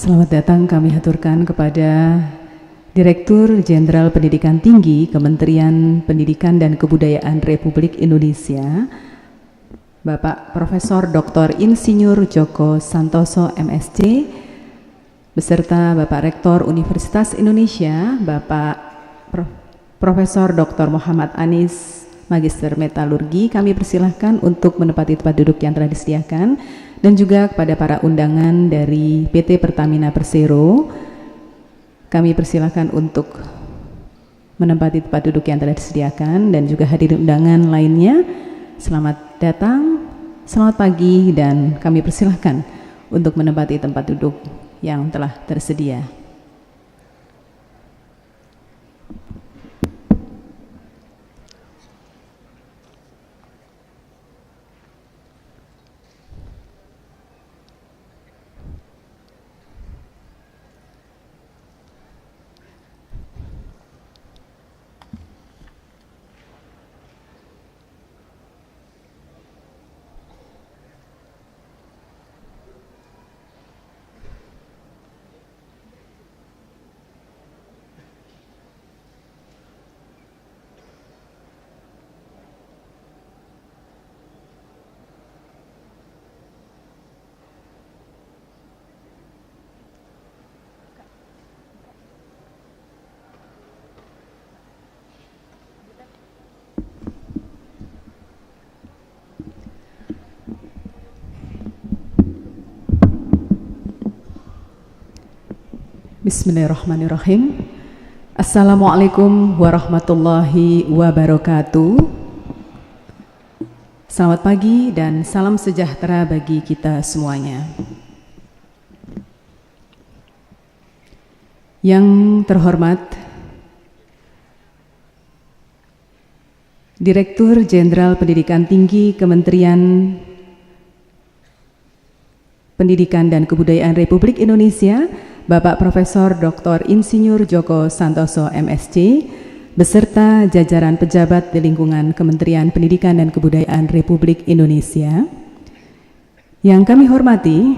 Selamat datang kami haturkan kepada Direktur Jenderal Pendidikan Tinggi Kementerian Pendidikan dan Kebudayaan Republik Indonesia, Bapak Profesor Dr. Insinyur Djoko Santoso MSc, beserta Bapak Rektor Universitas Indonesia, Bapak Profesor Dr. Muhammad Anis, Magister Metalurgi. Kami persilahkan untuk menempati tempat duduk yang telah disediakan, dan juga kepada para undangan dari PT Pertamina Persero, kami persilahkan untuk menempati tempat duduk yang telah disediakan, dan juga hadirin undangan lainnya. Selamat datang, selamat pagi, dan kami persilahkan untuk menempati tempat duduk yang telah tersedia. Bismillahirrahmanirrahim. Assalamualaikum warahmatullahi wabarakatuh. Selamat pagi dan salam sejahtera bagi kita semuanya. Yang terhormat Direktur Jenderal Pendidikan Tinggi Kementerian Pendidikan dan Kebudayaan Republik Indonesia, Bapak Profesor Dr. Insinyur Djoko Santoso MSc, beserta jajaran pejabat di lingkungan Kementerian Pendidikan dan Kebudayaan Republik Indonesia. Yang kami hormati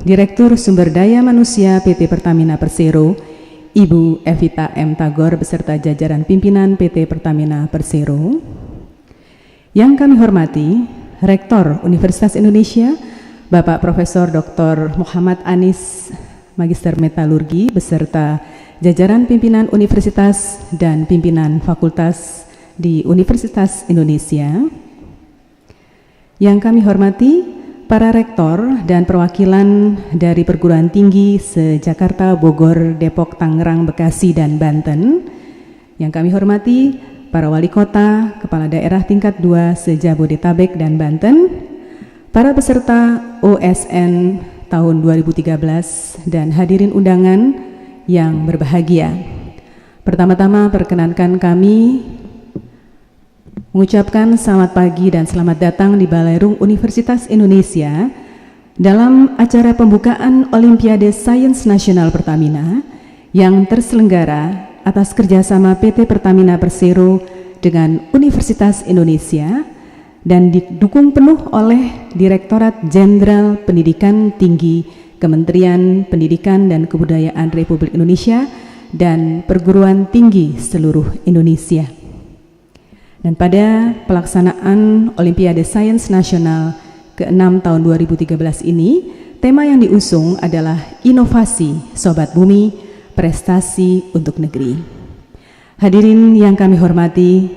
Direktur Sumber Daya Manusia PT Pertamina Persero, Ibu Evita M. Tagor, beserta jajaran pimpinan PT Pertamina Persero. Yang kami hormati Rektor Universitas Indonesia, Bapak Profesor Dr. Muhammad Anis, Magister Metalurgi, beserta jajaran pimpinan universitas dan pimpinan fakultas di Universitas Indonesia. Yang kami hormati para rektor dan perwakilan dari perguruan tinggi se-Jakarta, Bogor, Depok, Tangerang, Bekasi, dan Banten. Yang kami hormati para wali kota, kepala daerah tingkat 2 se-Jabodetabek dan Banten, para peserta OSN tahun 2013 dan hadirin undangan yang berbahagia. Pertama-tama perkenankan kami mengucapkan selamat pagi dan selamat datang di Baleirung Universitas Indonesia dalam acara pembukaan Olimpiade Sains Nasional Pertamina yang terselenggara atas kerjasama PT Pertamina Persero dengan Universitas Indonesia dan didukung penuh oleh Direktorat Jenderal Pendidikan Tinggi Kementerian Pendidikan dan Kebudayaan Republik Indonesia dan perguruan tinggi seluruh Indonesia. Dan pada pelaksanaan Olimpiade Sains Nasional ke-6 tahun 2013 ini, tema yang diusung adalah Inovasi Sobat Bumi, Prestasi untuk Negeri. Hadirin yang kami hormati,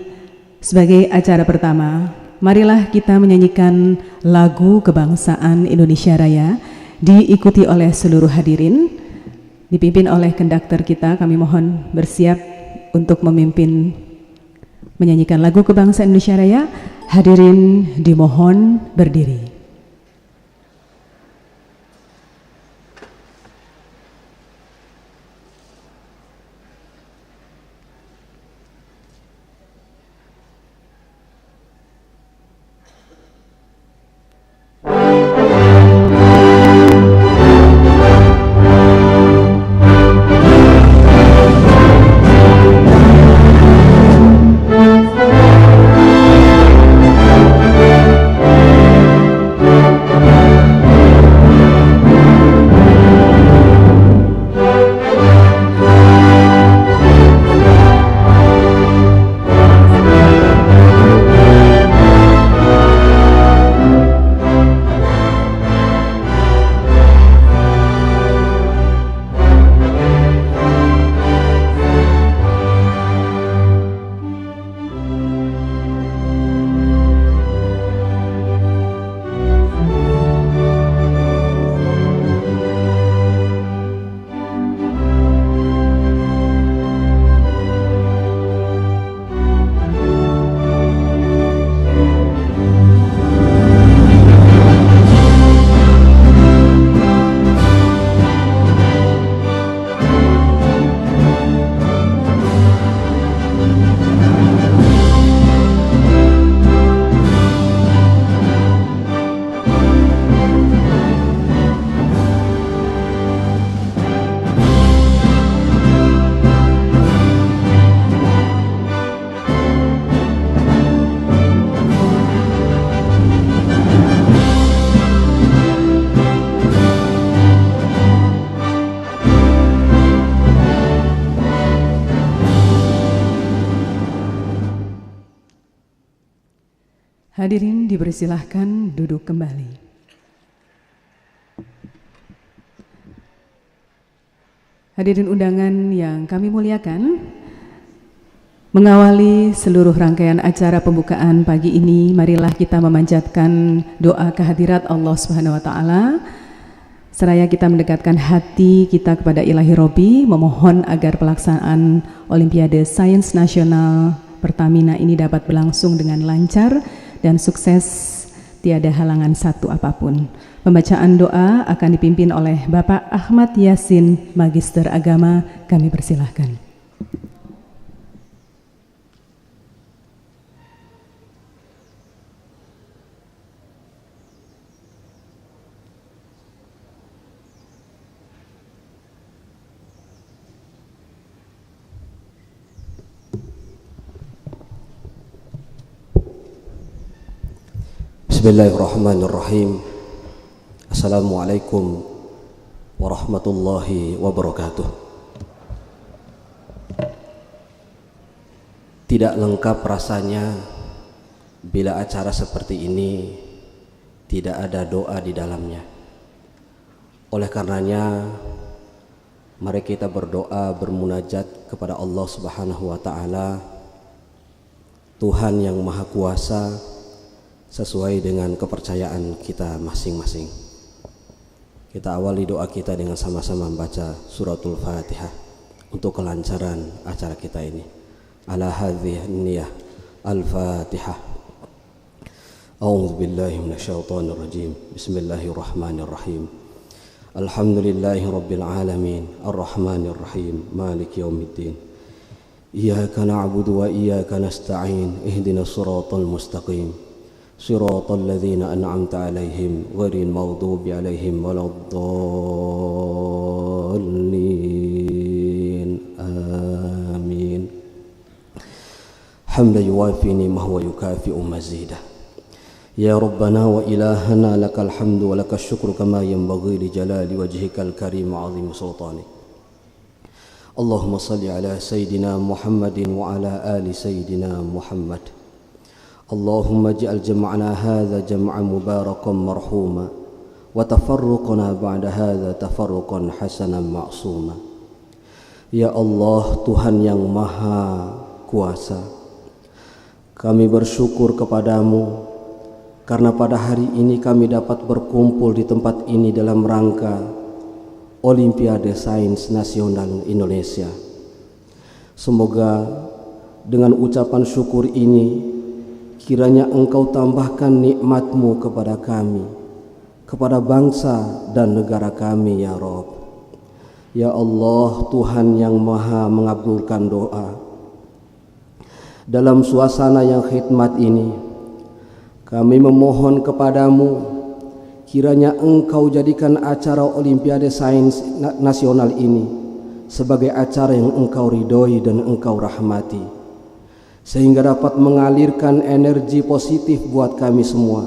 sebagai acara pertama, marilah kita menyanyikan lagu kebangsaan Indonesia Raya, diikuti oleh seluruh hadirin, dipimpin oleh konduktor kita. Kami mohon bersiap untuk memimpin menyanyikan lagu kebangsaan Indonesia Raya. Hadirin dimohon berdiri. Hadirin dipersilahkan duduk kembali. Hadirin undangan yang kami muliakan, mengawali seluruh rangkaian acara pembukaan pagi ini, marilah kita memanjatkan doa kehadirat Allah Subhanahu wa taala. Seraya kita mendekatkan hati kita kepada Ilahi Robi, memohon agar pelaksanaan Olimpiade Sains Nasional Pertamina ini dapat berlangsung dengan lancar dan sukses, tiada halangan satu apapun. Pembacaan doa akan dipimpin oleh Bapak Ahmad Yasin, Magister Agama. Kami persilahkan. Bismillahirrahmanirrahim. Assalamualaikum warahmatullahi wabarakatuh. Tidak lengkap rasanya bila acara seperti ini tidak ada doa di dalamnya. Oleh karenanya, mari kita berdoa, bermunajat kepada Allah Subhanahu wa taala, Tuhan yang Maha Kuasa, sesuai dengan kepercayaan kita masing-masing. Kita awali doa kita dengan sama-sama membaca suratul Fatihah untuk kelancaran acara kita ini. Ala hadhihi niyah al-Fatihah. A'udzu billahi minasyaitonir rajim. Bismillahirrahmanirrahim. Alhamdulillahi rabbil alamin, arrahmanir rahim, maliki yaumiddin. Iyyaka na'budu wa iyyaka nasta'in. Ihdinas siratal mustaqim. صراط الذين أنعمت عليهم غير المغضوب عليهم ولا الضالين آمين. حمدا يوافي نعمه ويكافئ مزيده. يا ربنا وإلهنا لك الحمد ولك الشكر كما ينبغي لجلال وجهك الكريم وعظيم سلطانك. اللهم صل على سيدنا محمد وعلى آل سيدنا محمد. اللهم اجعل جمعنا هذا جمعا مباركا مرحوما وتفرقنا بعد هذا تفرقا حسنا معصوما. Ya Allah, Tuhan yang Maha Kuasa, kami bersyukur kepadamu karena pada hari ini kami dapat berkumpul di tempat ini dalam rangka Olimpiade Sains Nasional Indonesia. Semoga dengan ucapan syukur ini kiranya Engkau tambahkan nikmat-Mu kepada kami, kepada bangsa dan negara kami, ya Rabb. Ya Allah, Tuhan yang Maha mengabulkan doa. Dalam suasana yang khidmat ini, kami memohon kepadamu, kiranya Engkau jadikan acara Olimpiade Sains Nasional ini sebagai acara yang Engkau ridhoi dan Engkau rahmati, sehingga dapat mengalirkan energi positif buat kami semua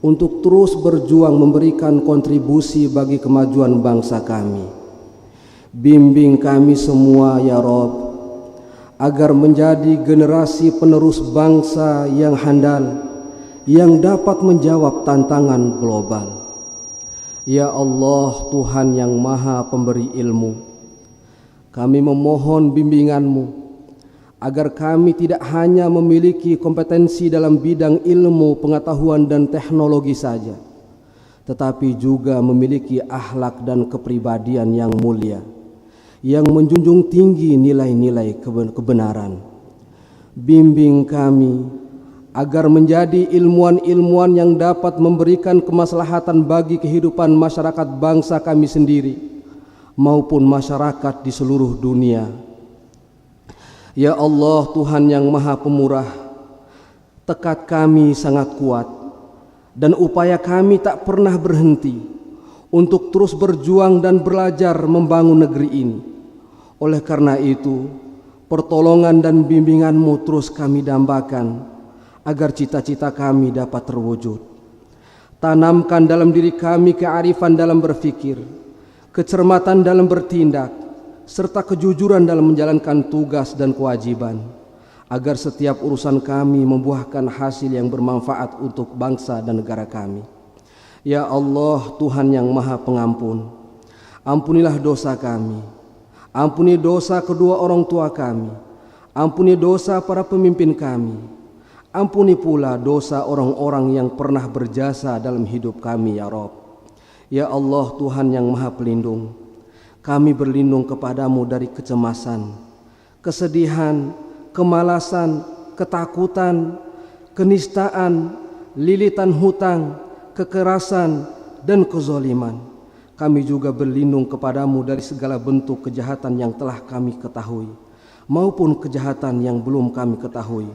untuk terus berjuang memberikan kontribusi bagi kemajuan bangsa kami. Bimbing kami semua, ya Rabb, agar menjadi generasi penerus bangsa yang handal, yang dapat menjawab tantangan global. Ya Allah, Tuhan yang Maha Pemberi ilmu, kami memohon bimbingan-Mu agar kami tidak hanya memiliki kompetensi dalam bidang ilmu, pengetahuan dan teknologi saja, tetapi juga memiliki akhlak dan kepribadian yang mulia, yang menjunjung tinggi nilai-nilai kebenaran. Bimbing kami agar menjadi ilmuwan-ilmuwan yang dapat memberikan kemaslahatan bagi kehidupan masyarakat bangsa kami sendiri maupun masyarakat di seluruh dunia. Ya Allah, Tuhan yang Maha Pemurah, tekad kami sangat kuat dan upaya kami tak pernah berhenti untuk terus berjuang dan belajar membangun negeri ini. Oleh karena itu, pertolongan dan bimbingan-Mu terus kami dambakan agar cita-cita kami dapat terwujud. Tanamkan dalam diri kami kearifan dalam berpikir, kecermatan dalam bertindak, serta kejujuran dalam menjalankan tugas dan kewajiban, agar setiap urusan kami membuahkan hasil yang bermanfaat untuk bangsa dan negara kami. Ya Allah, Tuhan yang Maha Pengampun, ampunilah dosa kami, ampuni dosa kedua orang tua kami, ampuni dosa para pemimpin kami, ampuni pula dosa orang-orang yang pernah berjasa dalam hidup kami, ya Rabb. Ya Allah, Tuhan yang Maha Pelindung, kami berlindung kepadamu dari kecemasan, kesedihan, kemalasan, ketakutan, kenistaan, lilitan hutang, kekerasan, dan kezaliman. Kami juga berlindung kepadamu dari segala bentuk kejahatan yang telah kami ketahui maupun kejahatan yang belum kami ketahui.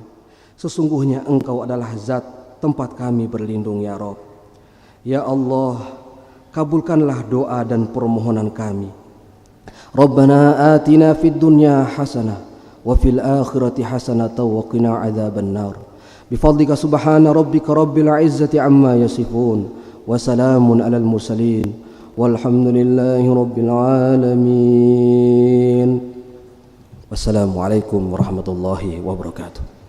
Sesungguhnya Engkau adalah zat tempat kami berlindung, ya Rabb. Ya Allah, kabulkanlah doa dan permohonan kami. Rabbana atina fid dunya hasanah wa fil akhirati hasanah wa qina adzaban nar. Bifadlika subhana rabbika rabbil izzati amma yasifun wa salamun alal mursalin walhamdulillahi rabbil alamin. Wassalamualaikum warahmatullahi wabarakatuh.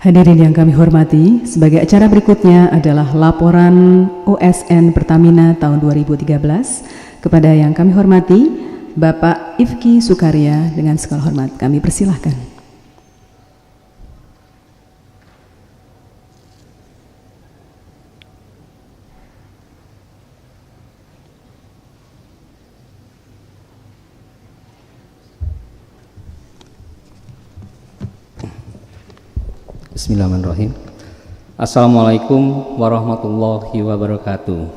Hadirin yang kami hormati, sebagai acara berikutnya adalah laporan OSN Pertamina tahun 2013. Kepada yang kami hormati, Bapak Ifki Sukarya, dengan segala hormat kami persilahkan. Bismillahirrahmanirrahim. Assalamualaikum warahmatullahi wabarakatuh.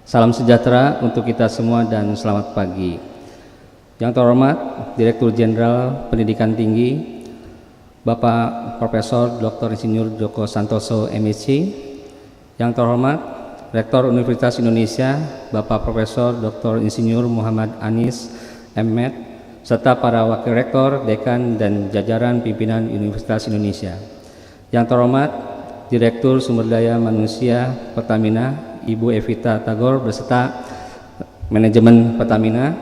Salam sejahtera untuk kita semua dan selamat pagi. Yang terhormat Direktur Jenderal Pendidikan Tinggi Bapak Profesor Dr. Insinyur Joko Santoso MSc. Yang terhormat Rektor Universitas Indonesia Bapak Profesor Dr. Insinyur Muhammad Anis M.Med, serta para wakil rektor, dekan, dan jajaran pimpinan Universitas Indonesia. Yang terhormat Direktur Sumber Daya Manusia Pertamina Ibu Evita Tagor beserta manajemen Pertamina.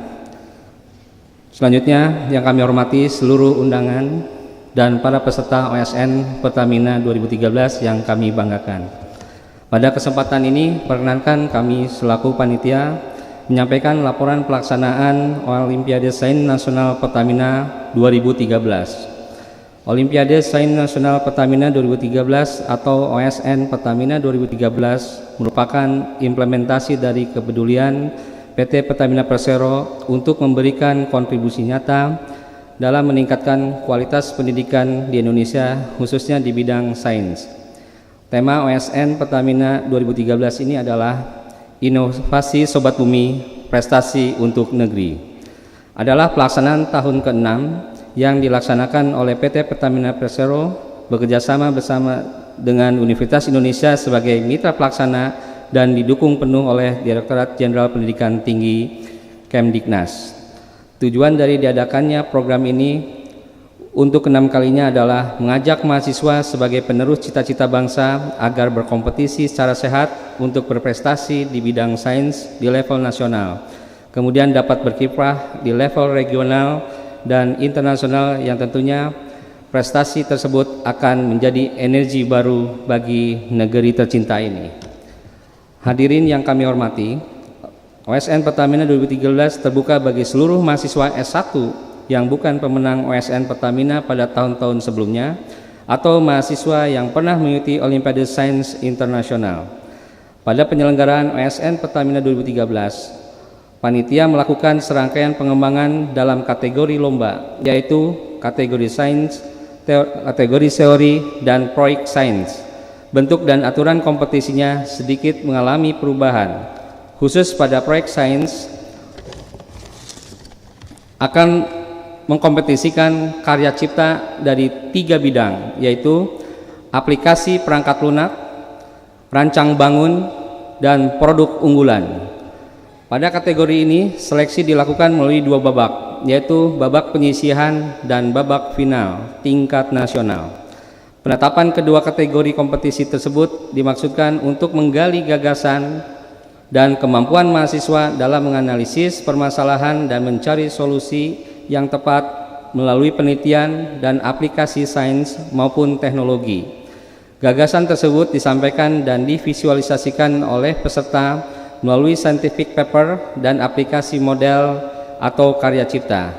Selanjutnya yang kami hormati seluruh undangan dan para peserta OSN Pertamina 2013 yang kami banggakan. Pada kesempatan ini perkenankan kami selaku panitia menyampaikan laporan pelaksanaan Olimpiade Sains Nasional Pertamina 2013. Olimpiade Sains Nasional Pertamina 2013 atau OSN Pertamina 2013 merupakan implementasi dari kepedulian PT Pertamina Persero untuk memberikan kontribusi nyata dalam meningkatkan kualitas pendidikan di Indonesia, khususnya di bidang sains. Tema OSN Pertamina 2013 ini adalah Inovasi Sobat Bumi, Prestasi untuk Negeri. Adalah pelaksanaan tahun ke-6 yang dilaksanakan oleh PT Pertamina Persero bekerjasama bersama dengan Universitas Indonesia sebagai mitra pelaksana dan didukung penuh oleh Direktorat Jenderal Pendidikan Tinggi Kemdiknas. Tujuan dari diadakannya program ini untuk ke-6 kalinya adalah mengajak mahasiswa sebagai penerus cita-cita bangsa agar berkompetisi secara sehat untuk berprestasi di bidang sains di level nasional, kemudian dapat berkiprah di level regional dan internasional yang tentunya prestasi tersebut akan menjadi energi baru bagi negeri tercinta ini. Hadirin yang kami hormati, OSN Pertamina 2013 terbuka bagi seluruh mahasiswa S1 yang bukan pemenang OSN Pertamina pada tahun-tahun sebelumnya atau mahasiswa yang pernah mengikuti Olimpiade Sains Internasional. Pada penyelenggaraan OSN Pertamina 2013, panitia melakukan serangkaian pengembangan dalam kategori lomba, yaitu kategori sains, kategori teori, dan proyek sains. Bentuk dan aturan kompetisinya sedikit mengalami perubahan. Khusus pada proyek sains akan mengkompetisikan karya cipta dari 3 bidang, yaitu aplikasi perangkat lunak, rancang bangun, dan produk unggulan. Pada kategori ini seleksi dilakukan melalui 2 babak, yaitu babak penyisihan dan babak final tingkat nasional. Penetapan kedua kategori kompetisi tersebut dimaksudkan untuk menggali gagasan dan kemampuan mahasiswa dalam menganalisis permasalahan dan mencari solusi yang tepat melalui penelitian dan aplikasi sains maupun teknologi. Gagasan tersebut disampaikan dan divisualisasikan oleh peserta melalui scientific paper dan aplikasi model atau karya cipta.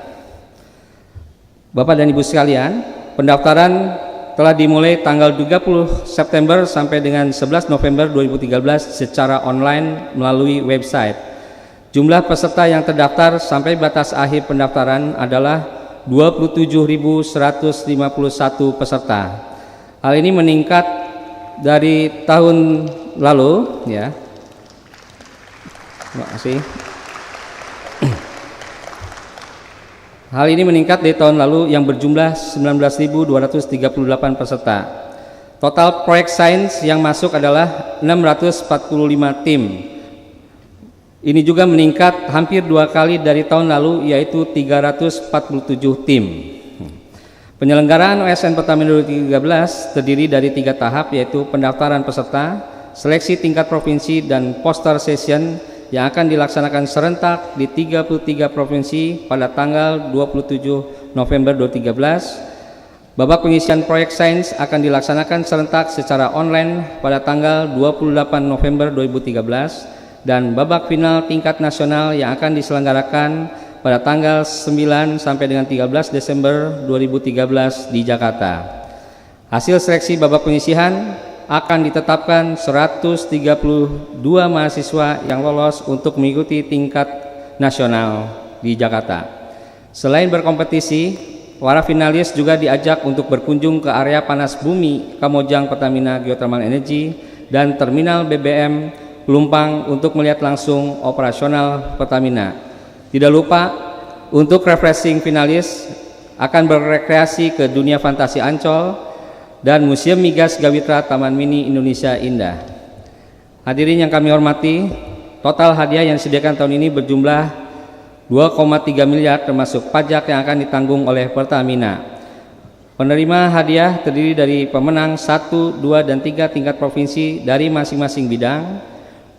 Bapak dan Ibu sekalian, pendaftaran telah dimulai tanggal 30 September sampai dengan 11 November 2013 secara online melalui website. Jumlah peserta yang terdaftar sampai batas akhir pendaftaran adalah 27.151 peserta. Hal ini meningkat dari tahun lalu, ya. Terima kasih. Hal ini meningkat dari tahun lalu yang berjumlah 19.238 peserta. Total proyek sains yang masuk adalah 645 tim. Ini juga meningkat hampir 2 kali dari tahun lalu, yaitu 347 tim. Penyelenggaraan OSN Pertamina 2013 terdiri dari 3 tahap, yaitu pendaftaran peserta, seleksi tingkat provinsi, dan poster session yang akan dilaksanakan serentak di 33 provinsi pada tanggal 27 November 2013. Babak pengisian proyek sains akan dilaksanakan serentak secara online pada tanggal 28 November 2013 dan babak final tingkat nasional yang akan diselenggarakan pada tanggal 9 sampai dengan 13 Desember 2013 di Jakarta. Hasil seleksi babak pengisian akan ditetapkan 132 mahasiswa yang lolos untuk mengikuti tingkat nasional di Jakarta. Selain berkompetisi, para finalis juga diajak untuk berkunjung ke area panas bumi Kamojang Pertamina Geothermal Energy dan Terminal BBM Pelumpang untuk melihat langsung operasional Pertamina. Tidak lupa, untuk refreshing finalis akan berrekreasi ke dunia fantasi Ancol dan Museum Migas Gawitra Taman Mini Indonesia Indah. Hadirin yang kami hormati, total hadiah yang disediakan tahun ini berjumlah 2,3 miliar termasuk pajak yang akan ditanggung oleh Pertamina. Penerima hadiah terdiri dari pemenang 1, 2, dan 3 tingkat provinsi dari masing-masing bidang,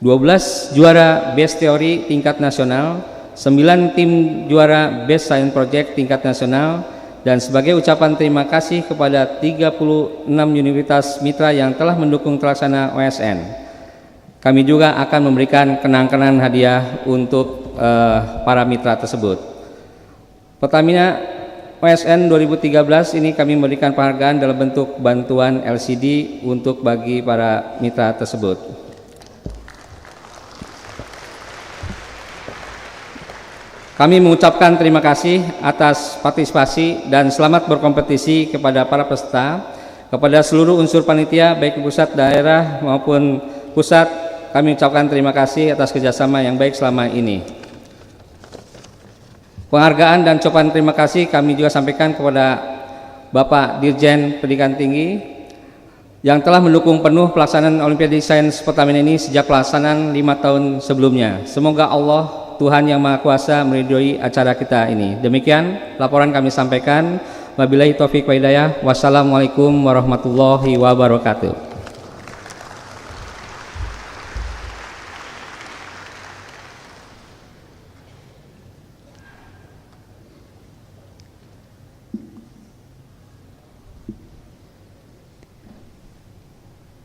12 juara Best Teori tingkat nasional, 9 tim juara Best Science Project tingkat nasional, dan sebagai ucapan terima kasih kepada 36 universitas mitra yang telah mendukung terlaksana OSN, kami juga akan memberikan kenang-kenangan hadiah untuk para mitra tersebut. Pertamina OSN 2013 ini kami memberikan penghargaan dalam bentuk bantuan LCD untuk bagi para mitra tersebut. Kami mengucapkan terima kasih atas partisipasi dan selamat berkompetisi kepada para peserta, kepada seluruh unsur panitia baik pusat, daerah maupun pusat. Kami ucapkan terima kasih atas kerjasama yang baik selama ini. Penghargaan dan ucapan terima kasih kami juga sampaikan kepada Bapak Dirjen Pendidikan Tinggi yang telah mendukung penuh pelaksanaan Olimpiade Sains Pertamina ini sejak pelaksanaan 5 tahun sebelumnya. Semoga Allah Tuhan Yang Maha Kuasa meridhoi acara kita ini. Demikian laporan kami sampaikan. Wabillahi taufiq wa hidayah. Wassalamualaikum warahmatullahi wabarakatuh.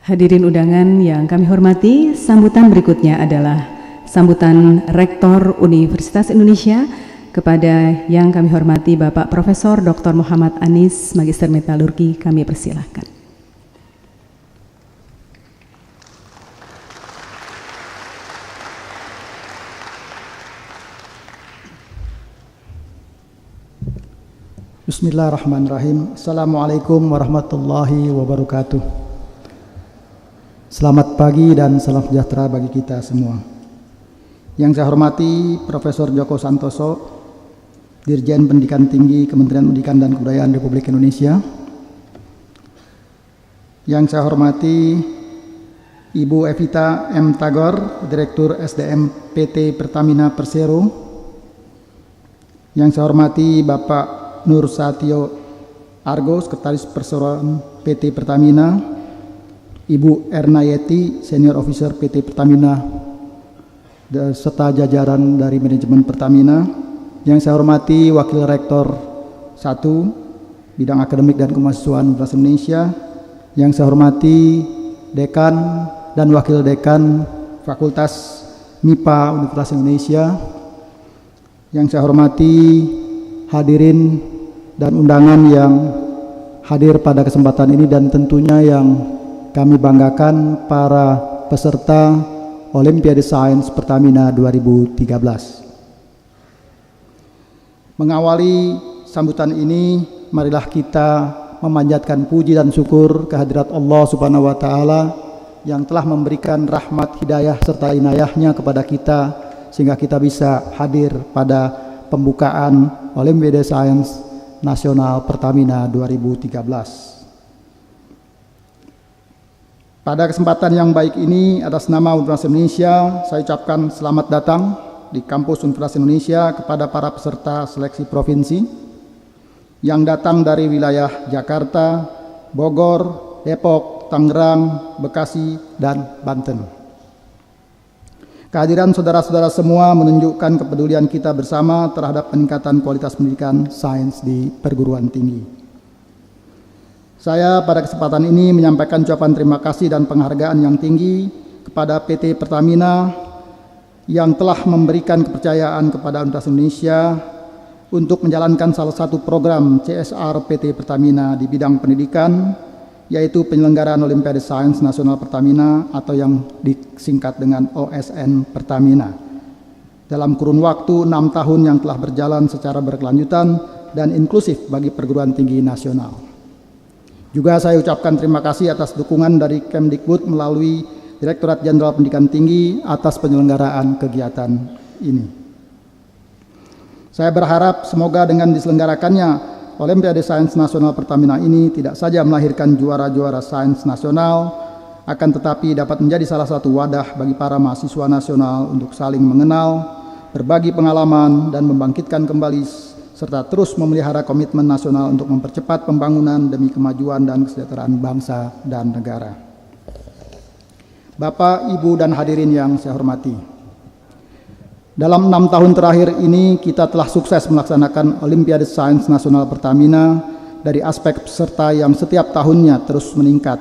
Hadirin undangan yang kami hormati, sambutan berikutnya adalah sambutan Rektor Universitas Indonesia kepada yang kami hormati Bapak Profesor Dr. Muhammad Anis, Magister Metalurgi. Kami persilahkan. Bismillahirrahmanirrahim. Assalamualaikum warahmatullahi wabarakatuh. Selamat pagi dan salam sejahtera bagi kita semua. Yang saya hormati Profesor Djoko Santoso, Dirjen Pendidikan Tinggi Kementerian Pendidikan dan Kebudayaan Republik Indonesia. Yang saya hormati Ibu Evita M. Tagor, Direktur SDM PT Pertamina Persero. Yang saya hormati Bapak Nur Satyo Argo, Sekretaris Perseroan PT Pertamina, Ibu Erna Yeti, Senior Officer PT Pertamina, serta jajaran dari manajemen Pertamina. Yang saya hormati Wakil Rektor 1 Bidang Akademik dan Kemahasiswaan Universitas Indonesia. Yang saya hormati Dekan dan Wakil Dekan Fakultas MIPA Universitas Indonesia. Yang saya hormati hadirin dan undangan yang hadir pada kesempatan ini, dan tentunya yang kami banggakan para peserta Olimpiade Sains Pertamina 2013. Mengawali sambutan ini, marilah kita memanjatkan puji dan syukur kehadirat Allah Subhanahu wa Ta'ala yang telah memberikan rahmat, hidayah serta inayahnya kepada kita sehingga kita bisa hadir pada pembukaan Olimpiade Sains Nasional Pertamina 2013. Pada kesempatan yang baik ini, atas nama Universitas Indonesia, saya ucapkan selamat datang di kampus Universitas Indonesia kepada para peserta seleksi provinsi yang datang dari wilayah Jakarta, Bogor, Depok, Tangerang, Bekasi, dan Banten. Kehadiran saudara-saudara semua menunjukkan kepedulian kita bersama terhadap peningkatan kualitas pendidikan sains di perguruan tinggi. Saya pada kesempatan ini menyampaikan ucapan terima kasih dan penghargaan yang tinggi kepada PT Pertamina yang telah memberikan kepercayaan kepada Universitas Indonesia untuk menjalankan salah satu program CSR PT Pertamina di bidang pendidikan, yaitu penyelenggaraan Olimpiade Sains Nasional Pertamina atau yang disingkat dengan OSN Pertamina dalam kurun waktu 6 tahun yang telah berjalan secara berkelanjutan dan inklusif bagi perguruan tinggi nasional. Juga saya ucapkan terima kasih atas dukungan dari Kemdikbud melalui Direktorat Jenderal Pendidikan Tinggi atas penyelenggaraan kegiatan ini. Saya berharap semoga dengan diselenggarakannya Olimpiade Sains Nasional Pertamina ini tidak saja melahirkan juara-juara sains nasional, akan tetapi dapat menjadi salah satu wadah bagi para mahasiswa nasional untuk saling mengenal, berbagi pengalaman, dan membangkitkan kembali serta terus memelihara komitmen nasional untuk mempercepat pembangunan demi kemajuan dan kesejahteraan bangsa dan negara. Bapak, Ibu, dan hadirin yang saya hormati, dalam 6 tahun terakhir ini kita telah sukses melaksanakan Olimpiade Sains Nasional Pertamina dari aspek peserta yang setiap tahunnya terus meningkat,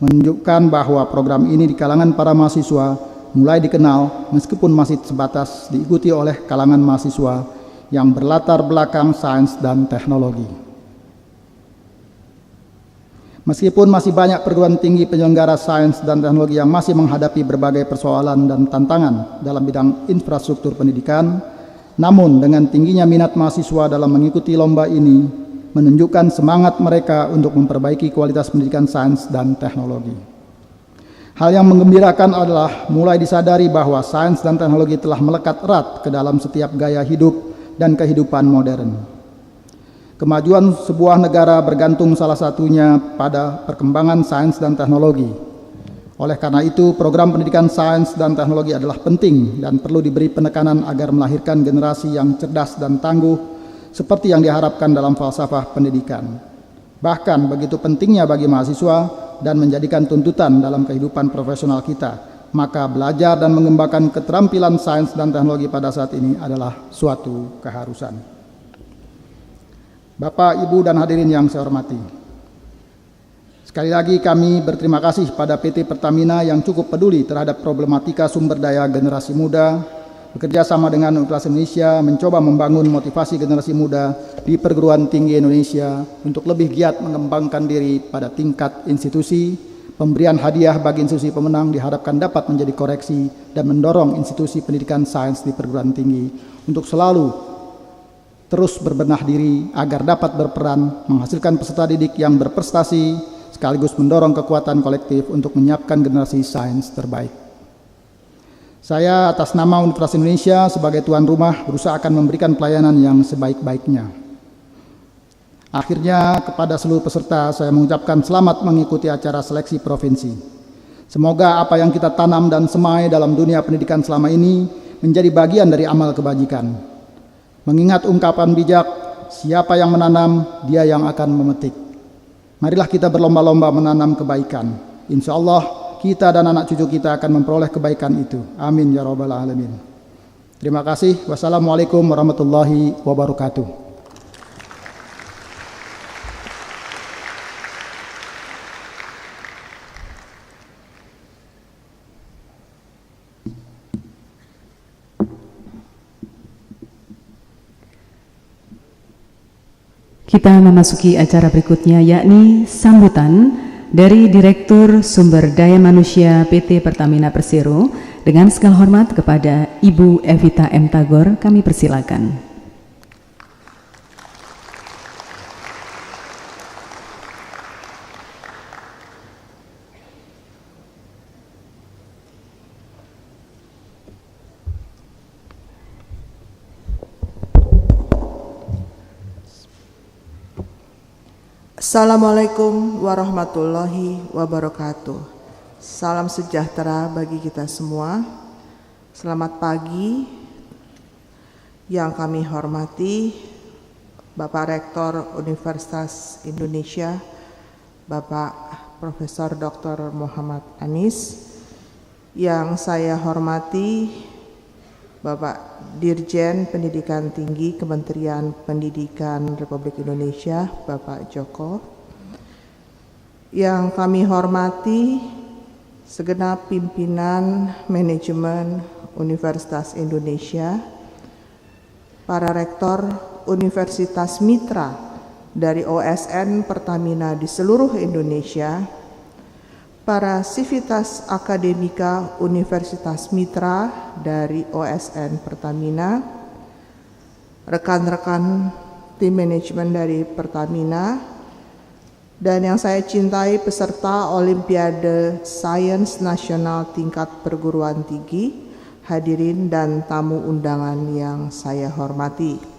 menunjukkan bahwa program ini di kalangan para mahasiswa mulai dikenal meskipun masih sebatas diikuti oleh kalangan mahasiswa yang berlatar belakang sains dan teknologi. Meskipun masih banyak perguruan tinggi penyelenggara sains dan teknologi yang masih menghadapi berbagai persoalan dan tantangan dalam bidang infrastruktur pendidikan, namun dengan tingginya minat mahasiswa dalam mengikuti lomba ini menunjukkan semangat mereka untuk memperbaiki kualitas pendidikan sains dan teknologi. Hal yang menggembirakan adalah mulai disadari bahwa sains dan teknologi telah melekat erat ke dalam setiap gaya hidup dan kehidupan modern. Kemajuan sebuah negara bergantung salah satunya pada perkembangan sains dan teknologi. Oleh karena itu, program pendidikan sains dan teknologi adalah penting dan perlu diberi penekanan agar melahirkan generasi yang cerdas dan tangguh seperti yang diharapkan dalam falsafah pendidikan. Bahkan begitu pentingnya bagi mahasiswa dan menjadikan tuntutan dalam kehidupan profesional kita, maka belajar dan mengembangkan keterampilan sains dan teknologi pada saat ini adalah suatu keharusan. Bapak, Ibu, dan hadirin yang saya hormati, sekali lagi kami berterima kasih pada PT Pertamina yang cukup peduli terhadap problematika sumber daya generasi muda, bekerja sama dengan Universitas Indonesia mencoba membangun motivasi generasi muda di perguruan tinggi Indonesia untuk lebih giat mengembangkan diri pada tingkat institusi. Pemberian hadiah bagi institusi pemenang diharapkan dapat menjadi koreksi dan mendorong institusi pendidikan sains di perguruan tinggi untuk selalu terus berbenah diri agar dapat berperan menghasilkan peserta didik yang berprestasi sekaligus mendorong kekuatan kolektif untuk menyiapkan generasi sains terbaik. Saya atas nama Universitas Indonesia sebagai tuan rumah berusaha akan memberikan pelayanan yang sebaik-baiknya. Akhirnya kepada seluruh peserta saya mengucapkan selamat mengikuti acara seleksi provinsi. Semoga apa yang kita tanam dan semai dalam dunia pendidikan selama ini menjadi bagian dari amal kebajikan. Mengingat ungkapan bijak siapa yang menanam, dia yang akan memetik. Marilah kita berlomba-lomba menanam kebaikan. Insya Allah kita dan anak cucu kita akan memperoleh kebaikan itu. Amin ya rabbal alamin. Terima kasih. Wassalamualaikum warahmatullahi wabarakatuh. Kita memasuki acara berikutnya, yakni sambutan dari Direktur Sumber Daya Manusia PT Pertamina Persero. Dengan segala hormat kepada Ibu Evita M. Tagor, kami persilakan. Assalamualaikum warahmatullahi wabarakatuh. Salam sejahtera bagi kita semua. Selamat pagi. Yang kami hormati Bapak Rektor Universitas Indonesia, Bapak Profesor Dr. Muhammad Anies. Yang saya hormati Bapak Dirjen Pendidikan Tinggi Kementerian Pendidikan Republik Indonesia, Bapak Joko. Yang kami hormati segenap pimpinan manajemen Universitas Indonesia, para rektor Universitas Mitra dari OSN Pertamina di seluruh Indonesia, para sivitas akademika Universitas Mitra dari OSN Pertamina, rekan-rekan tim manajemen dari Pertamina, dan yang saya cintai peserta Olimpiade Sains Nasional tingkat perguruan tinggi, hadirin dan tamu undangan yang saya hormati.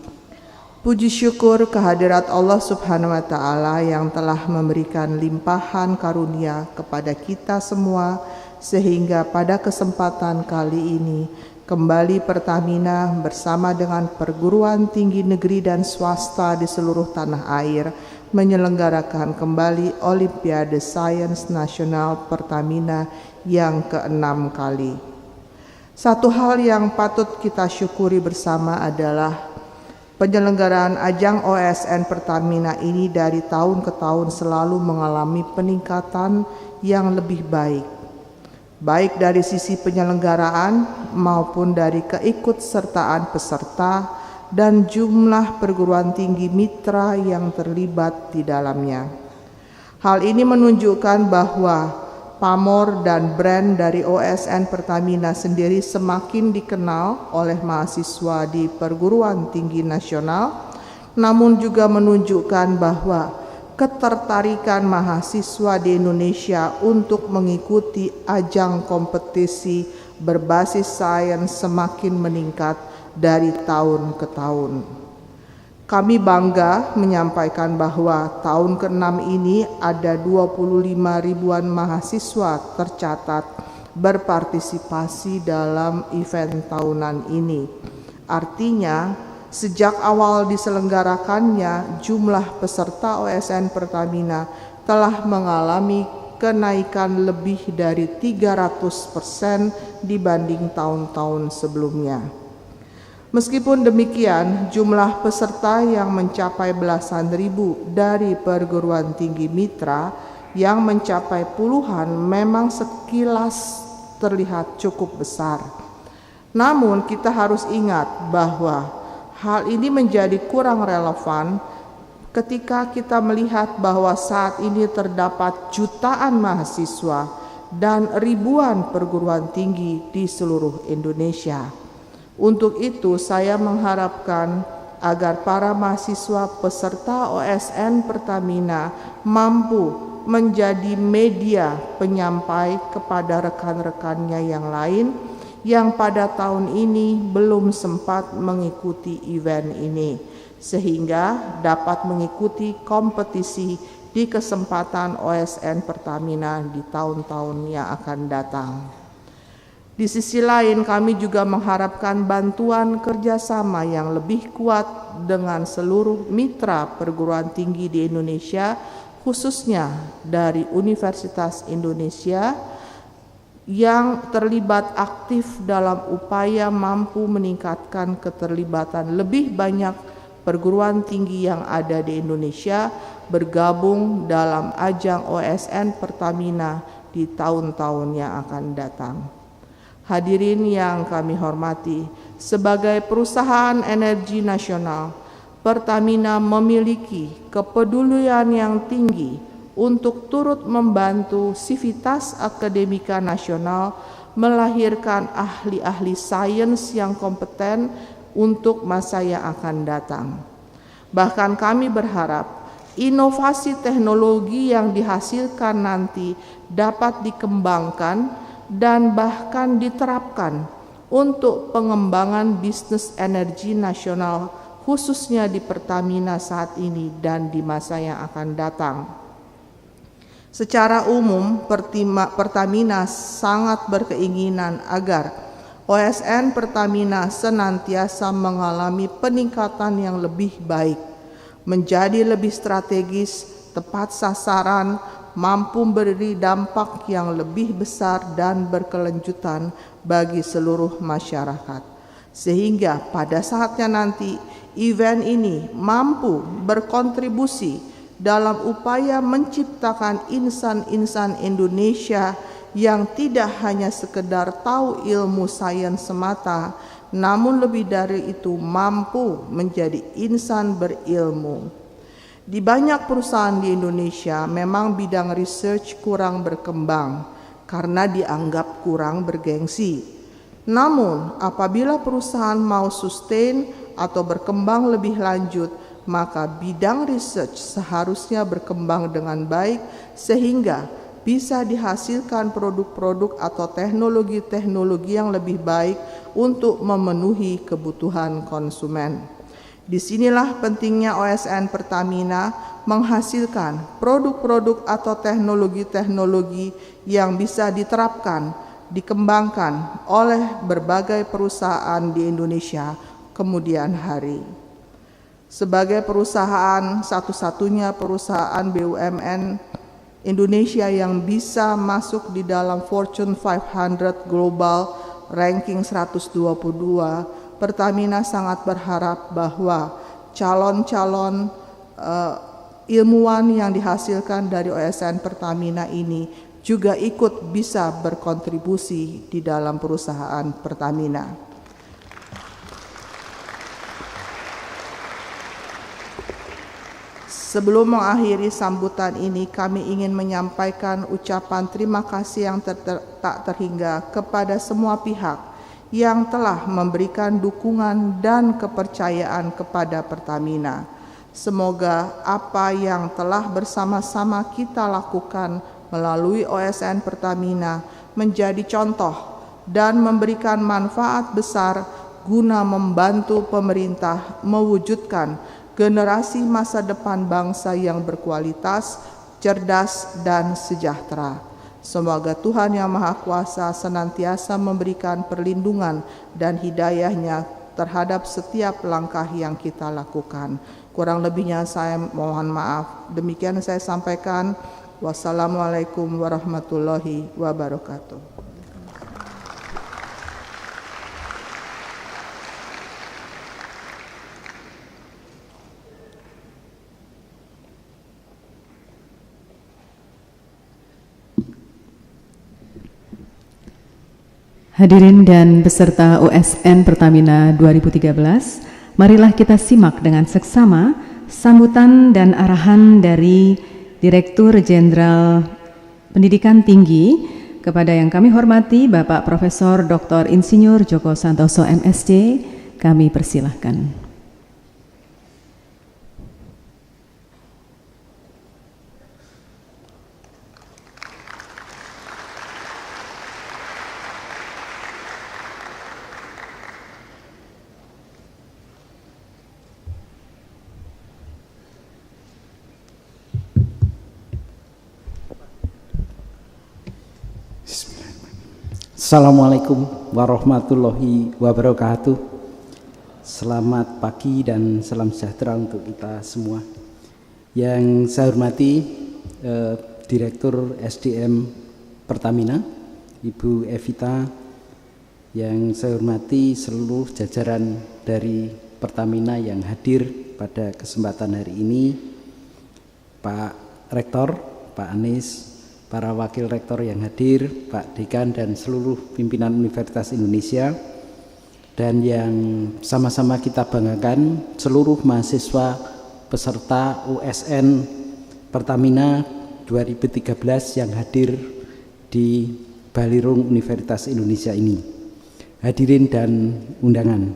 Puji syukur kehadirat Allah Subhanahu wa Ta'ala yang telah memberikan limpahan karunia kepada kita semua, sehingga pada kesempatan kali ini kembali Pertamina bersama dengan perguruan tinggi negeri dan swasta di seluruh tanah air menyelenggarakan kembali Olimpiade Sains Nasional Pertamina yang ke-6 kali. Satu hal yang patut kita syukuri bersama adalah penyelenggaraan ajang OSN Pertamina ini dari tahun ke tahun selalu mengalami peningkatan yang lebih baik, baik dari sisi penyelenggaraan maupun dari keikutsertaan peserta dan jumlah perguruan tinggi mitra yang terlibat di dalamnya. Hal ini menunjukkan bahwa pamor dan brand dari OSN Pertamina sendiri semakin dikenal oleh mahasiswa di perguruan tinggi nasional, namun juga menunjukkan bahwa ketertarikan mahasiswa di Indonesia untuk mengikuti ajang kompetisi berbasis sains semakin meningkat dari tahun ke tahun. Kami bangga menyampaikan bahwa tahun ke-6 ini ada 25 ribuan mahasiswa tercatat berpartisipasi dalam event tahunan ini. Artinya, sejak awal diselenggarakannya, jumlah peserta OSN Pertamina telah mengalami kenaikan lebih dari 300% dibanding tahun-tahun sebelumnya. Meskipun demikian, jumlah peserta yang mencapai belasan ribu dari perguruan tinggi mitra yang mencapai puluhan memang sekilas terlihat cukup besar. Namun kita harus ingat bahwa hal ini menjadi kurang relevan ketika kita melihat bahwa saat ini terdapat jutaan mahasiswa dan ribuan perguruan tinggi di seluruh Indonesia. Untuk itu saya mengharapkan agar para mahasiswa peserta OSN Pertamina mampu menjadi media penyampai kepada rekan-rekannya yang lain yang pada tahun ini belum sempat mengikuti event ini, sehingga dapat mengikuti kompetisi di kesempatan OSN Pertamina di tahun-tahun yang akan datang. Di sisi lain, kami juga mengharapkan bantuan kerjasama yang lebih kuat dengan seluruh mitra perguruan tinggi di Indonesia, khususnya dari Universitas Indonesia yang terlibat aktif dalam upaya mampu meningkatkan keterlibatan lebih banyak perguruan tinggi yang ada di Indonesia bergabung dalam ajang OSN Pertamina di tahun-tahun yang akan datang. Hadirin yang kami hormati, sebagai perusahaan energi nasional, Pertamina memiliki kepedulian yang tinggi untuk turut membantu Sivitas Akademika Nasional melahirkan ahli-ahli sains yang kompeten untuk masa yang akan datang. Bahkan kami berharap inovasi teknologi yang dihasilkan nanti dapat dikembangkan dan bahkan diterapkan untuk pengembangan bisnis energi nasional, khususnya di Pertamina saat ini dan di masa yang akan datang. Secara umum, Pertamina sangat berkeinginan agar OSN Pertamina senantiasa mengalami peningkatan yang lebih baik, menjadi lebih strategis, tepat sasaran, mampu memberi dampak yang lebih besar dan berkelanjutan bagi seluruh masyarakat. Sehingga pada saatnya nanti event ini mampu berkontribusi dalam upaya menciptakan insan-insan Indonesia yang tidak hanya sekedar tahu ilmu sains semata, namun lebih dari itu mampu menjadi insan berilmu. Di banyak perusahaan di Indonesia memang bidang research kurang berkembang karena dianggap kurang bergengsi. Namun apabila perusahaan mau sustain atau berkembang lebih lanjut, maka bidang research seharusnya berkembang dengan baik sehingga bisa dihasilkan produk-produk atau teknologi-teknologi yang lebih baik untuk memenuhi kebutuhan konsumen. Disinilah pentingnya OSN Pertamina menghasilkan produk-produk atau teknologi-teknologi yang bisa diterapkan, dikembangkan oleh berbagai perusahaan di Indonesia kemudian hari. Sebagai perusahaan satu-satunya perusahaan BUMN Indonesia yang bisa masuk di dalam Fortune 500 Global Ranking 122, Pertamina sangat berharap bahwa calon-calon ilmuwan yang dihasilkan dari OSN Pertamina ini juga ikut bisa berkontribusi di dalam perusahaan Pertamina. Sebelum mengakhiri sambutan ini, kami ingin menyampaikan ucapan terima kasih yang tak terhingga kepada semua pihak yang telah memberikan dukungan dan kepercayaan kepada Pertamina. Semoga apa yang telah bersama-sama kita lakukan melalui OSN Pertamina menjadi contoh dan memberikan manfaat besar guna membantu pemerintah mewujudkan generasi masa depan bangsa yang berkualitas, cerdas, dan sejahtera. Semoga Tuhan Yang Maha Kuasa senantiasa memberikan perlindungan dan hidayah-Nya terhadap setiap langkah yang kita lakukan. Kurang lebihnya saya mohon maaf. Demikian saya sampaikan. Wassalamualaikum warahmatullahi wabarakatuh. Hadirin dan peserta OSN Pertamina 2013, marilah kita simak dengan seksama sambutan dan arahan dari Direktur Jenderal Pendidikan Tinggi kepada yang kami hormati Bapak Profesor Dr. Insinyur Djoko Santoso MSc. Kami persilahkan. Assalamualaikum warahmatullahi wabarakatuh. Selamat pagi dan salam sejahtera untuk kita semua. Yang saya hormati Direktur SDM Pertamina, Ibu Evita. Yang saya hormati seluruh jajaran dari Pertamina yang hadir pada kesempatan hari ini, Pak Rektor, Pak Anies, para wakil rektor yang hadir, Pak Dekan dan seluruh pimpinan Universitas Indonesia, dan yang sama-sama kita banggakan seluruh mahasiswa peserta USN Pertamina 2013 yang hadir di Balirung Universitas Indonesia ini. Hadirin dan undangan,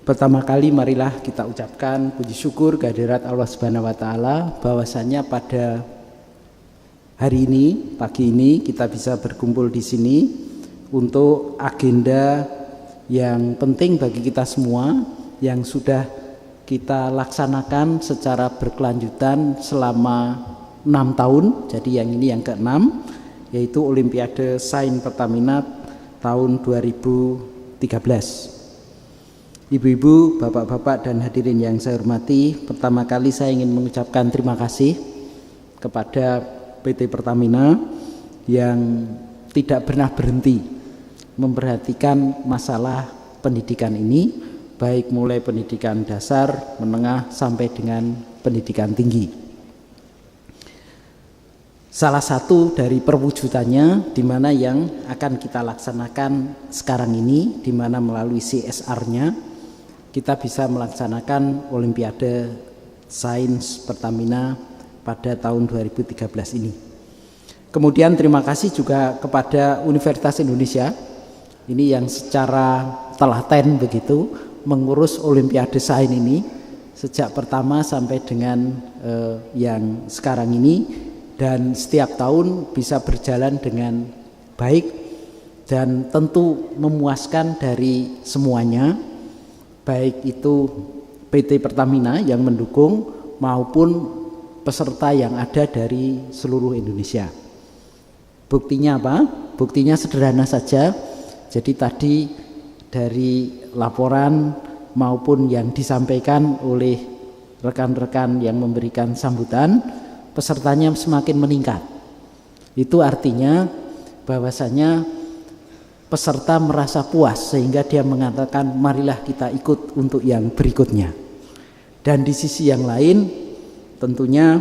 pertama kali marilah kita ucapkan puji syukur kehadirat Allah Subhanahu wa taala bahwasanya pada hari ini, pagi ini kita bisa berkumpul di sini untuk agenda yang penting bagi kita semua yang sudah kita laksanakan secara berkelanjutan selama 6 tahun. Jadi yang ini yang ke-6, yaitu Olimpiade Sains Pertamina tahun 2013. Ibu-ibu, bapak-bapak dan hadirin yang saya hormati, pertama kali saya ingin mengucapkan terima kasih kepada PT Pertamina yang tidak pernah berhenti memperhatikan masalah pendidikan ini, baik mulai pendidikan dasar, menengah sampai dengan pendidikan tinggi. Salah satu dari perwujudannya di mana yang akan kita laksanakan sekarang ini, di mana melalui CSR-nya kita bisa melaksanakan Olimpiade Sains Pertamina pada tahun 2013 ini. Kemudian terima kasih juga kepada Universitas Indonesia ini yang secara telaten begitu mengurus Olimpiade Sains ini sejak pertama sampai dengan yang sekarang ini, dan setiap tahun bisa berjalan dengan baik dan tentu memuaskan dari semuanya, baik itu PT Pertamina yang mendukung maupun peserta yang ada dari seluruh Indonesia. Buktinya apa? Buktinya sederhana saja. Jadi tadi dari laporan maupun yang disampaikan oleh rekan-rekan yang memberikan sambutan, pesertanya semakin meningkat. Itu artinya bahwasanya peserta merasa puas sehingga dia mengatakan marilah kita ikut untuk yang berikutnya. Dan di sisi yang lain tentunya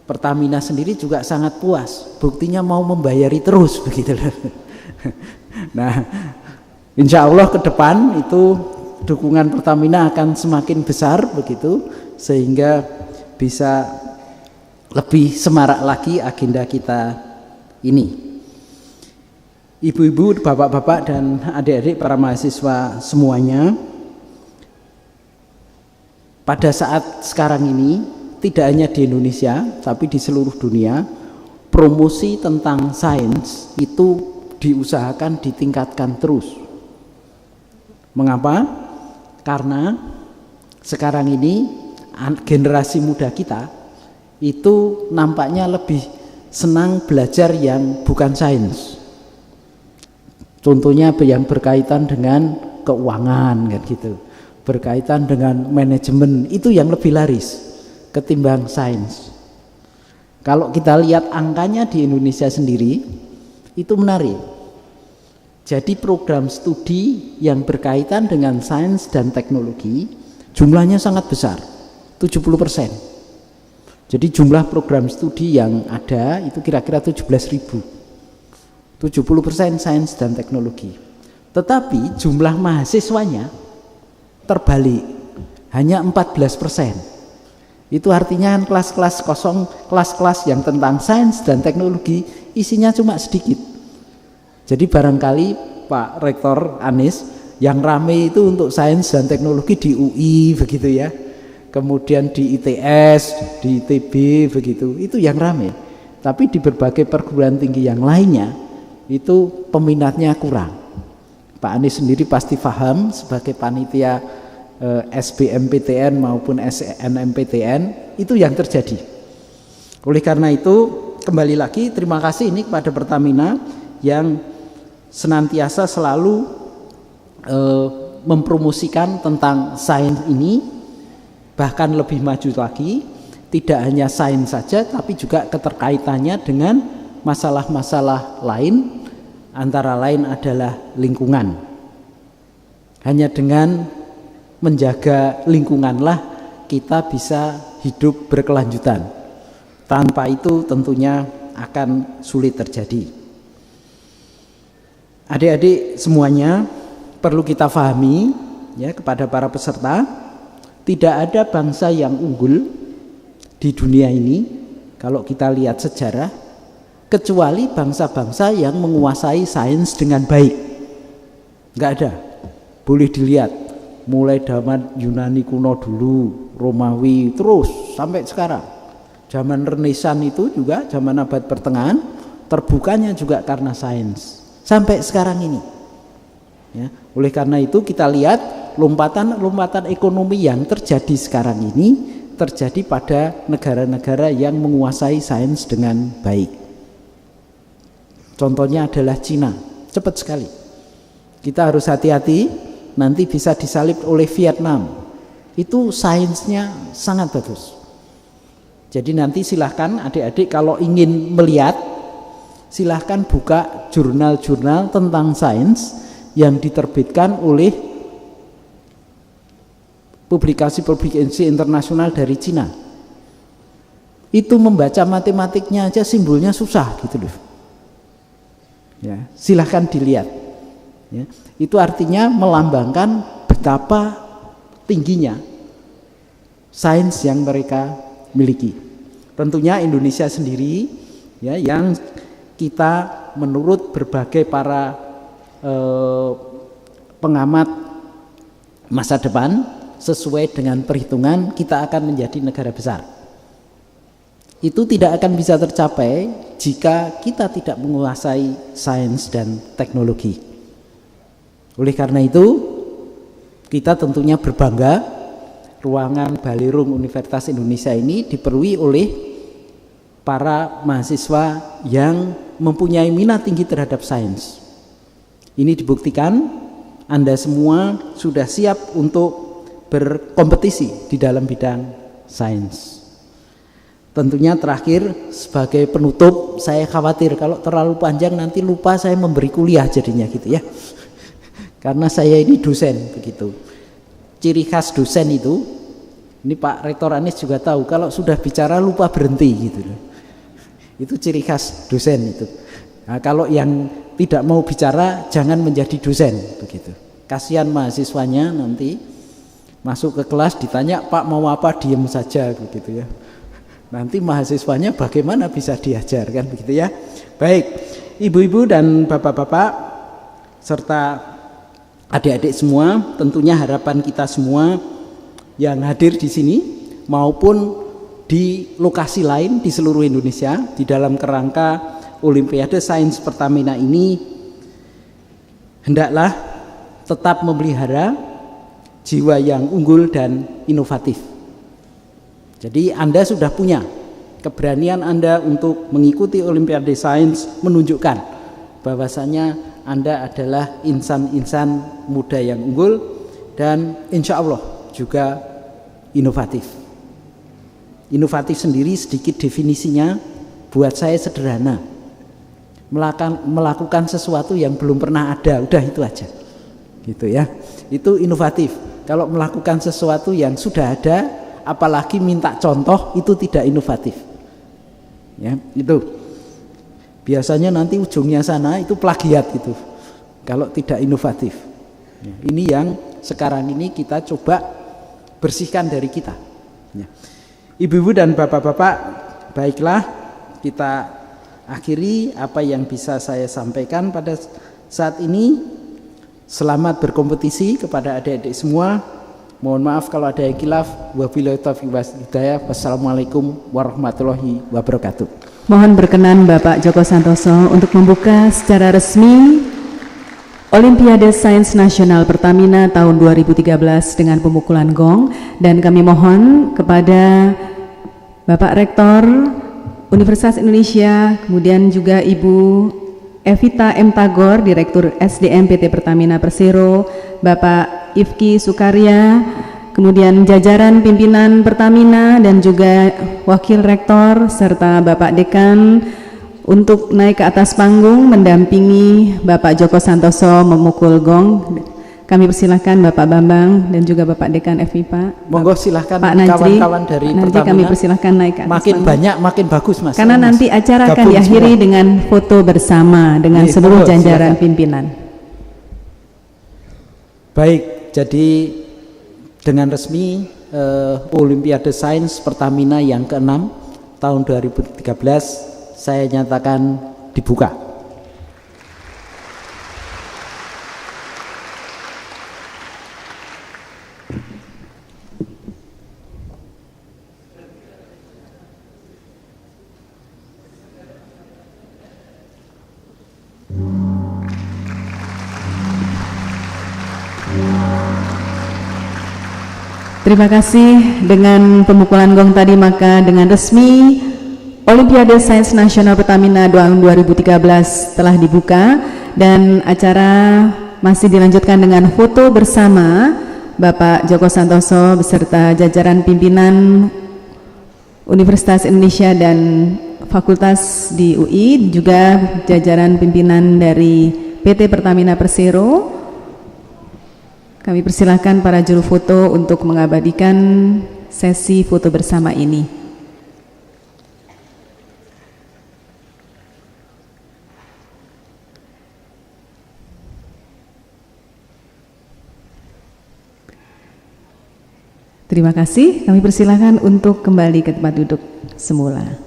Pertamina sendiri juga sangat puas, buktinya mau membayari terus begitu. Nah, insya Allah ke depan itu dukungan Pertamina akan semakin besar begitu, sehingga bisa lebih semarak lagi agenda kita ini. Ibu-ibu, bapak-bapak dan adik-adik para mahasiswa semuanya, pada saat sekarang ini tidak hanya di Indonesia tapi di seluruh dunia, promosi tentang sains itu diusahakan ditingkatkan terus. Mengapa? Karena sekarang ini generasi muda kita itu nampaknya lebih senang belajar yang bukan sains. Contohnya yang berkaitan dengan keuangan kan gitu, berkaitan dengan manajemen, itu yang lebih laris ketimbang sains. Kalau kita lihat angkanya di Indonesia sendiri itu menarik. Jadi program studi yang berkaitan dengan sains dan teknologi jumlahnya sangat besar, 70%. Jadi jumlah program studi yang ada itu kira-kira 17.000. 70% sains dan teknologi. Tetapi jumlah mahasiswanya terbalik, hanya 14%. Itu artinya kelas-kelas kosong, kelas-kelas yang tentang sains dan teknologi isinya cuma sedikit. Jadi barangkali Pak Rektor Anies yang rame itu untuk sains dan teknologi di UI begitu ya, kemudian di ITS, di ITB begitu, itu yang rame. Tapi di berbagai perguruan tinggi yang lainnya itu peminatnya kurang. Pak Anies sendiri pasti paham sebagai panitia SBMPTN maupun SNMPTN, itu yang terjadi. Oleh karena itu kembali lagi terima kasih ini kepada Pertamina yang senantiasa selalu mempromosikan tentang sains ini, bahkan lebih maju lagi, tidak hanya sains saja tapi juga keterkaitannya dengan masalah-masalah lain, antara lain adalah lingkungan. Hanya dengan menjaga lingkunganlah kita bisa hidup berkelanjutan. Tanpa itu tentunya akan sulit terjadi. Adik-adik semuanya, perlu kita pahami ya, kepada para peserta, tidak ada bangsa yang unggul di dunia ini kalau kita lihat sejarah, kecuali bangsa-bangsa yang menguasai sains dengan baik. Enggak ada. Boleh dilihat mulai zaman Yunani kuno dulu, Romawi, terus sampai sekarang. Zaman Renaissance itu juga zaman abad pertengahan, terbukanya juga karena sains sampai sekarang ini ya. Oleh karena itu kita lihat lompatan ekonomi yang terjadi sekarang ini terjadi pada negara-negara yang menguasai sains dengan baik. Contohnya adalah Cina, cepat sekali. Kita harus hati-hati, nanti bisa disalip oleh Vietnam. Itu sainsnya sangat bagus. Jadi nanti silahkan adik-adik kalau ingin melihat, silahkan buka jurnal-jurnal tentang sains yang diterbitkan oleh publikasi-publikasi internasional dari Cina. Itu membaca matematiknya aja simbolnya susah gitu loh. Ya, silahkan dilihat. Ya, itu artinya melambangkan betapa tingginya sains yang mereka miliki. Tentunya Indonesia sendiri ya, yang kita menurut berbagai para pengamat masa depan, sesuai dengan perhitungan kita akan menjadi negara besar. Itu tidak akan bisa tercapai jika kita tidak menguasai sains dan teknologi. Oleh karena itu kita tentunya berbangga ruangan Balerum Universitas Indonesia ini dipenuhi oleh para mahasiswa yang mempunyai minat tinggi terhadap sains. Ini dibuktikan Anda semua sudah siap untuk berkompetisi di dalam bidang sains. Tentunya terakhir sebagai penutup, saya khawatir kalau terlalu panjang nanti lupa saya memberi kuliah jadinya gitu ya. Karena saya ini dosen begitu. Ciri khas dosen itu, ini Pak Rektor Anies juga tahu, kalau sudah bicara lupa berhenti gitu loh. Itu ciri khas dosen itu. Nah, kalau yang tidak mau bicara jangan menjadi dosen begitu. Kasihan mahasiswanya nanti masuk ke kelas ditanya Pak mau apa, diem saja begitu ya. Nanti mahasiswanya bagaimana bisa diajar kan begitu ya. Baik, ibu-ibu dan bapak-bapak serta adik-adik semua, tentunya harapan kita semua yang hadir di sini maupun di lokasi lain di seluruh Indonesia di dalam kerangka Olimpiade Sains Pertamina ini hendaklah tetap memelihara jiwa yang unggul dan inovatif. Jadi Anda sudah punya keberanian Anda untuk mengikuti Olimpiade Sains, menunjukkan bahwasanya Anda adalah insan-insan muda yang unggul dan insya Allah juga inovatif. Inovatif sendiri sedikit definisinya buat saya sederhana. Melakukan sesuatu yang belum pernah ada, udah itu aja. Gitu ya. Itu inovatif. Kalau melakukan sesuatu yang sudah ada, apalagi minta contoh, itu tidak inovatif. Ya, itu. Biasanya nanti ujungnya sana itu plagiat itu. Kalau tidak inovatif. Ya, ini yang sekarang ini kita coba bersihkan dari kita. Ya. Ibu-ibu dan bapak-bapak, baiklah kita akhiri apa yang bisa saya sampaikan pada saat ini. Selamat berkompetisi kepada adik-adik semua. Mohon maaf kalau ada yang khilaf. Wabillahi taufiq wal hidayah. Wassalamualaikum warahmatullahi wabarakatuh. Mohon berkenan Bapak Joko Santoso untuk membuka secara resmi Olimpiade Sains Nasional Pertamina tahun 2013 dengan pemukulan gong, dan kami mohon kepada Bapak Rektor Universitas Indonesia, kemudian juga Ibu Evita M. Tagor, Direktur SDM PT Pertamina Persero, Bapak Ifki Sukarya, kemudian jajaran pimpinan Pertamina dan juga Wakil Rektor serta Bapak Dekan untuk naik ke atas panggung mendampingi Bapak Joko Santoso memukul gong. Kami persilahkan Bapak Bambang dan juga Bapak Dekan FIPA. Monggo silahkan Kawan-kawan kawan-kawan dari nanti Pertamina. kami persilahkan naik ke atas Makin panggung. banyak makin bagus Mas. Karena nanti acara akan diakhiri dengan foto bersama dengan seluruh jajaran pimpinan. Baik, jadi dengan resmi Olimpiade Sains Pertamina yang ke-6 tahun 2013 saya nyatakan dibuka. Terima kasih. Dengan pemukulan gong tadi maka dengan resmi Olimpiade Sains Nasional Pertamina tahun 2013 telah dibuka dan acara masih dilanjutkan dengan foto bersama Bapak Joko Santoso beserta jajaran pimpinan Universitas Indonesia dan Fakultas di UI, juga jajaran pimpinan dari PT Pertamina Persero. Kami persilahkan para juru foto untuk mengabadikan sesi foto bersama ini. Terima kasih. Kami persilahkan untuk kembali ke tempat duduk semula.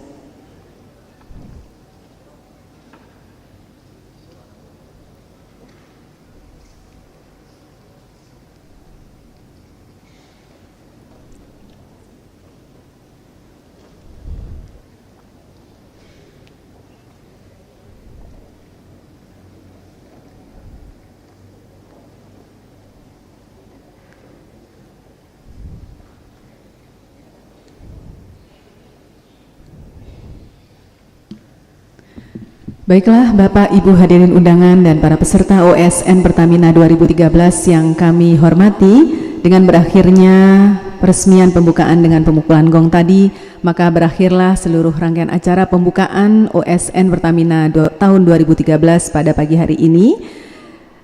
Baiklah Bapak Ibu hadirin undangan dan para peserta OSN Pertamina 2013 yang kami hormati, dengan berakhirnya peresmian pembukaan dengan pemukulan gong tadi, maka berakhirlah seluruh rangkaian acara pembukaan OSN Pertamina tahun 2013 pada pagi hari ini.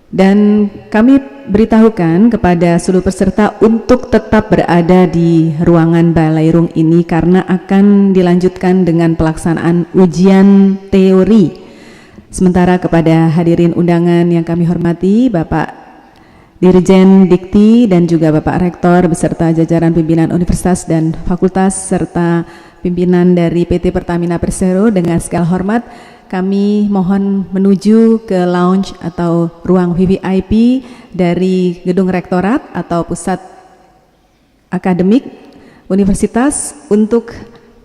Dan kami beritahukan kepada seluruh peserta untuk tetap berada di ruangan Balairung ini karena akan dilanjutkan dengan pelaksanaan ujian teori. Sementara kepada hadirin undangan yang kami hormati, Bapak Dirjen Dikti dan juga Bapak Rektor beserta jajaran pimpinan universitas dan fakultas serta pimpinan dari PT Pertamina Persero, dengan segala hormat kami mohon menuju ke lounge atau ruang VVIP dari gedung rektorat atau pusat akademik universitas untuk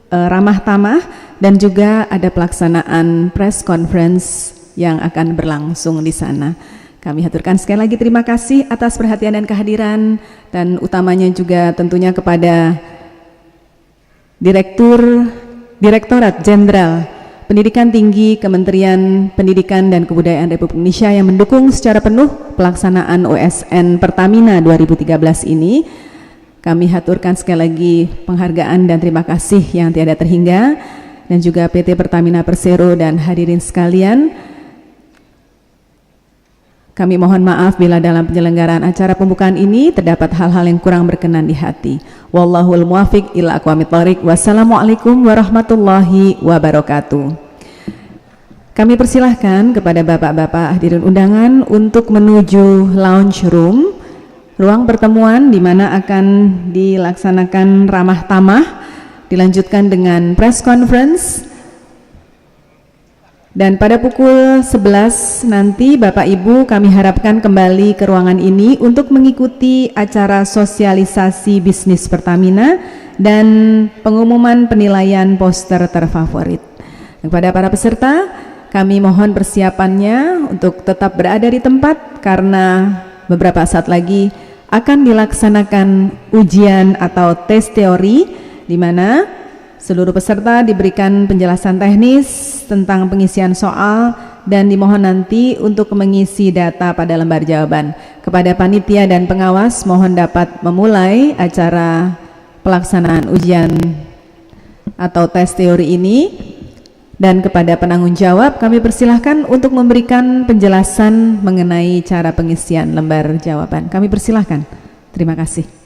ramah tamah, dan juga ada pelaksanaan press conference yang akan berlangsung di sana. Kami haturkan sekali lagi terima kasih atas perhatian dan kehadiran, dan utamanya juga tentunya kepada Direktorat Jenderal Pendidikan Tinggi Kementerian Pendidikan dan Kebudayaan Republik Indonesia yang mendukung secara penuh pelaksanaan OSN Pertamina 2013 ini. Kami haturkan sekali lagi penghargaan dan terima kasih yang tiada terhingga, dan juga PT Pertamina Persero dan hadirin sekalian. Kami mohon maaf bila dalam penyelenggaraan acara pembukaan ini terdapat hal-hal yang kurang berkenan di hati. Wallahul muwaffiq ila aqwamit thoriq. Wassalamualaikum warahmatullahi wabarakatuh. Kami persilahkan kepada bapak-bapak hadirin undangan untuk menuju lounge room, ruang pertemuan di mana akan dilaksanakan ramah tamah, dilanjutkan dengan press conference. Dan pada pukul 11 nanti Bapak Ibu kami harapkan kembali ke ruangan ini untuk mengikuti acara sosialisasi bisnis Pertamina dan pengumuman penilaian poster terfavorit. Kepada para peserta kami mohon persiapannya untuk tetap berada di tempat karena beberapa saat lagi akan dilaksanakan ujian atau tes teori di mana seluruh peserta diberikan penjelasan teknis tentang pengisian soal dan dimohon nanti untuk mengisi data pada lembar jawaban. Kepada panitia dan pengawas mohon dapat memulai acara pelaksanaan ujian atau tes teori ini, dan kepada penanggung jawab kami persilahkan untuk memberikan penjelasan mengenai cara pengisian lembar jawaban. Kami persilahkan. Terima kasih.